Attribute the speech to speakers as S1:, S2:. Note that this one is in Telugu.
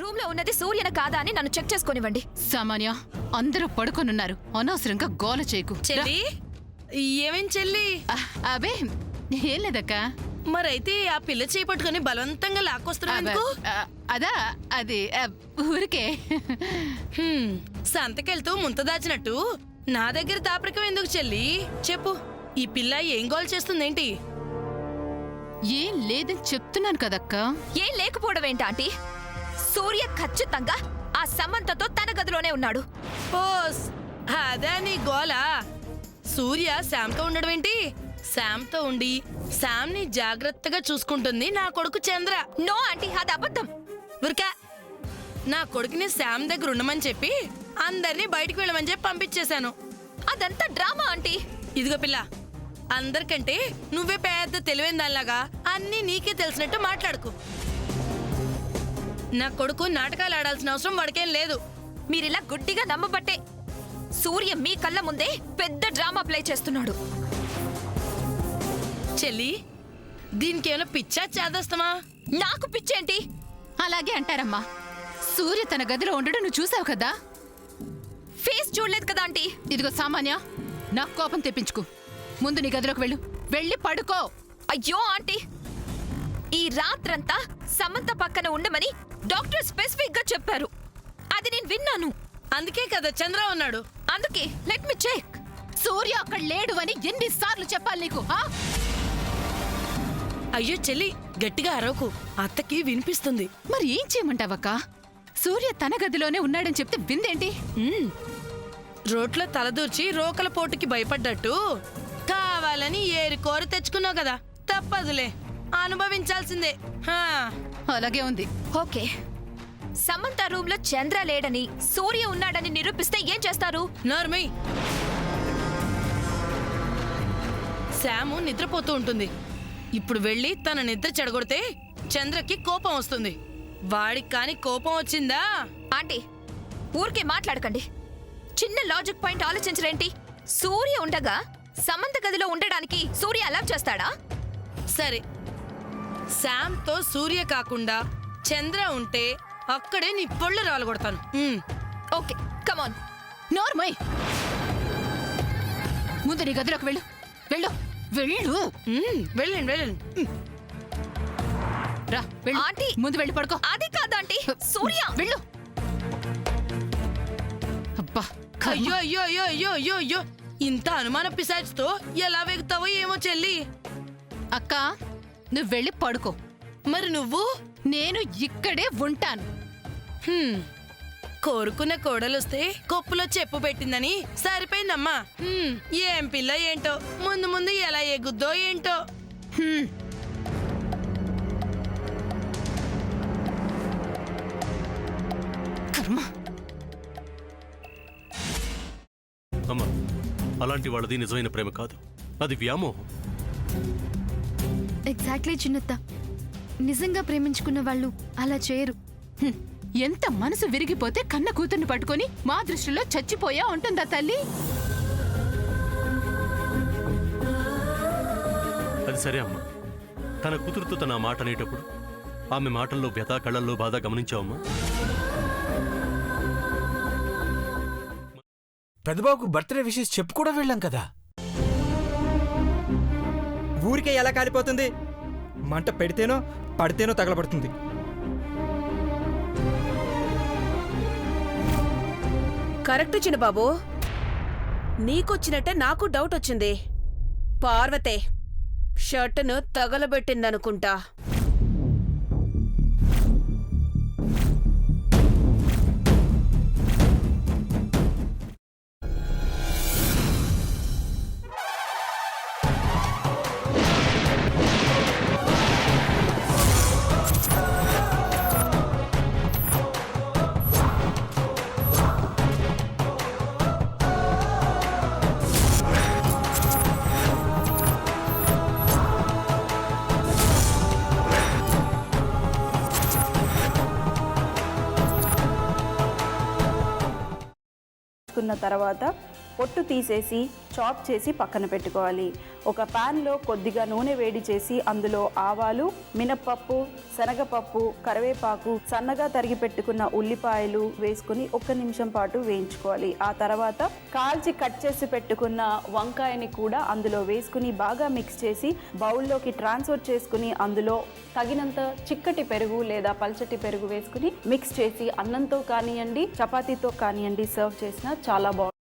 S1: రూమ్ లో ఉన్నది సూర్యన కాదా అని నన్ను చెక్ చేసుకొనివ్వండి.
S2: సామాన్య, అందరూ పడుకొనున్నారు, అనవసరంగా గోల చేయకు.
S3: చెల్లి, ఏమేం చెల్లి?
S2: అబే ఏం లేదక్క.
S3: మరైతే ఆ పిల్ల చేపట్టుకుని బలవంతంగా లాక్కొస్తున్నావు.
S2: అదా అది ఊరికే
S3: సంతకెళ్తూ ముంత దాచినట్టు నా దగ్గర తాపరికం ఎందుకు చెల్లి? చెప్పు, ఈ పిల్ల ఏం గోల్ చేస్తుందేంటి?
S2: ఏం లేదని చెప్తున్నాను కదక్క.
S1: ఏం లేకపోవడం ఏంటి? సూర్య ఖచ్చితంగా ఆ సమంతతో తన గదిలోనే ఉన్నాడు.
S3: ఓస్, అదే నీ గోలా? సూర్య శామ్తో ఉండడం ఏంటి? శామ్తో ఉండి శామ్ని జాగ్రత్తగా చూసుకుంటుంది నా కొడుకు చంద్ర.
S1: నో ఆంటీ, అది అబద్ధం.
S3: ఉరికా, నా కొడుకుని శామ్ దగ్గర ఉండమని చెప్పి అందరినీ బయటికి వెళ్ళమని చెప్పి పంపించేశాను.
S1: అదంతా డ్రామా ఆంటీ.
S3: ఇదిగో పిల్ల, అందరికంటే నువ్వే పెద్ద తెలివైన దానిలాగా అన్నీ నీకే తెలిసినట్టు మాట్లాడుకు. నా కొడుకు నాటకాలు ఆడాల్సిన అవసరం వాడికేం లేదు.
S1: మీరిలా గుడ్డిగా నమ్మబట్టే సూర్య మీ కళ్ళ ముందే పెద్ద డ్రామా ప్లే చేస్తున్నాడు.
S3: చెల్లి, దీనికేమైనా పిచ్చా చేదస్తమా?
S1: నాకు పిచ్చేంటి?
S2: అలాగే అంటారమ్మా. సూర్య తన గదిలో ఉండడం నువ్వు చూసావు కదా.
S1: ఫేస్ చూడలేదు కదా ఆంటీ.
S2: ఇదిగో సామాన్య, నాకు కోపం తెప్పించుకు. ముందు నీ గదిలోకి వెళ్ళి పడుకో.
S1: అయ్యో ఆంటీ, ఈ రాత్రంతా సమంత పక్కన ఉండమని డాక్టర్ స్పెసిఫిక్ గా చెప్పారు. అది నేను విన్నాను.
S3: అందుకే కదా చంద్ర ఉన్నాడు.
S1: అందుకే లెట్ మీ చెక్.
S2: సూర్య అక్కడ లేడు అని ఎన్నిసార్లు చెప్పాలి నీకు?
S3: అయ్యో చెల్లి, గట్టిగా అరవకు, అత్తకి వినిపిస్తుంది.
S2: మరి ఏం చేయమంటావక్క? సూర్య తన గదిలోనే ఉన్నాడని చెప్తే విందేంటి?
S3: రోట్లో తలదూర్చి రోకల పోటుకి భయపడ్డట్టు కావాలని ఏరి తెచ్చుకున్నావు కదా, తప్పదులే, అనుభవించాల్సిందే.
S2: అలాగే ఉంది.
S1: ఓకే, సమంత రూమ్ లో చంద్ర లేడని సూర్య ఉన్నాడని నిరూపిస్తే ఏం చేస్తారు?
S3: నార్మై, శాము నిద్రపోతూ ఉంటుంది. ఇప్పుడు వెళ్ళి తన నిద్ర చెడగొడితే చంద్రకి కోపం వస్తుంది. వాడికి కాని కోపం వచ్చిందా?
S1: ఆంటీ, ఊరికే మాట్లాడకండి. చిన్న లాజిక్ పాయింట్ ఆలోచించరేంటి? సూర్య ఉండగా సమంత గదిలో ఉండడానికి సూర్య అలౌ చేస్తాడా?
S3: సరే, శామ్తో సూర్య కాకుండా చంద్ర ఉంటే అక్కడే నీ పొళ్ళు రాలగొడతాను.
S1: ఓకే, కమాన్.
S2: నోర్మై, ముందు నీ గదిలోకి వెళ్ళు.
S3: వెళ్ళండి.
S2: రా, వెళ్ళు.
S1: ఆంటీ,
S2: ముందు వెళ్ళి పడుకో.
S1: అది కాదు ఆంటీ, సూర్య
S2: వెళ్ళు. అబ్బా,
S3: అయ్యో అయ్యో అయ్యో అయ్యో అయ్యో అయ్యో, ఇంత అనుమాన పిశాచుతో ఎలా వెగుతావో ఏమో చెల్లి.
S2: అక్క, నువ్వు వెళ్ళి పడుకో.
S3: మరి నువ్వు?
S2: నేను ఇక్కడే ఉంటాను.
S3: కోరుకున్న కోడలొస్తే కొప్పులో చెప్పు పెట్టిందని సరిపోయిందమ్మా. ఏం పిల్ల ఏంటో, ముందు ముందు ఎలా ఎగుద్దో ఏంటో.
S2: కర్మ.
S4: అమ్మా, అలాంటి వాళ్ళది నిజమైన ప్రేమ కాదు, అది వ్యామోహం.
S5: ఎగ్జాక్ట్లీ చిన్నత్త, నిజంగా ప్రేమించుకున్న వాళ్ళు అలా చేయరు.
S2: ఎంత మనసు విరిగిపోతే కన్న కూతుర్ని పట్టుకొని మా దృష్టిలో చచ్చిపోయా ఉంటుందా తల్లి?
S4: అది సరే అమ్మా, తన కూతురుతో తన మాట అనేటప్పుడు ఆమె మాటల్లో వ్యథ, కళ్ళల్లో బాధ గమనించావమ్మా?
S6: పెద్దబాబుకు బర్త్డే విషెస్ చెప్పు కూడా వెళ్ళాం కదా.
S7: ఊరికే ఎలా కాలిపోతుంది? మంట పెడితేనో పడితేనో తగలబడుతుంది.
S8: కరెక్ట్ చిన్నబాబు, నీకొచ్చినట్టే నాకు డౌట్ వచ్చింది. పార్వతే షర్టును తగలబెట్టిందనుకుంటా.
S9: తర్వాత పొట్టు తీసేసి చాప్ చేసి పక్కన పెట్టుకోవాలి. ఒక ప్యాన్లో కొద్దిగా నూనె వేడి చేసి అందులో ఆవాలు, మినప్పప్పు, శనగపప్పు, కరివేపాకు, సన్నగా తరిగి పెట్టుకున్న ఉల్లిపాయలు వేసుకుని 1 నిమిషం పాటు వేయించుకోవాలి. ఆ తర్వాత కాల్చి కట్ చేసి పెట్టుకున్న వంకాయని కూడా అందులో వేసుకుని బాగా మిక్స్ చేసి బౌల్లోకి ట్రాన్స్ఫర్ చేసుకుని అందులో తగినంత చిక్కటి పెరుగు లేదా పల్చటి పెరుగు వేసుకుని మిక్స్ చేసి అన్నంతో కానివ్వండి, చపాతీతో కానివ్వండి సర్వ్ చేసినా చాలా బాగుంటుంది.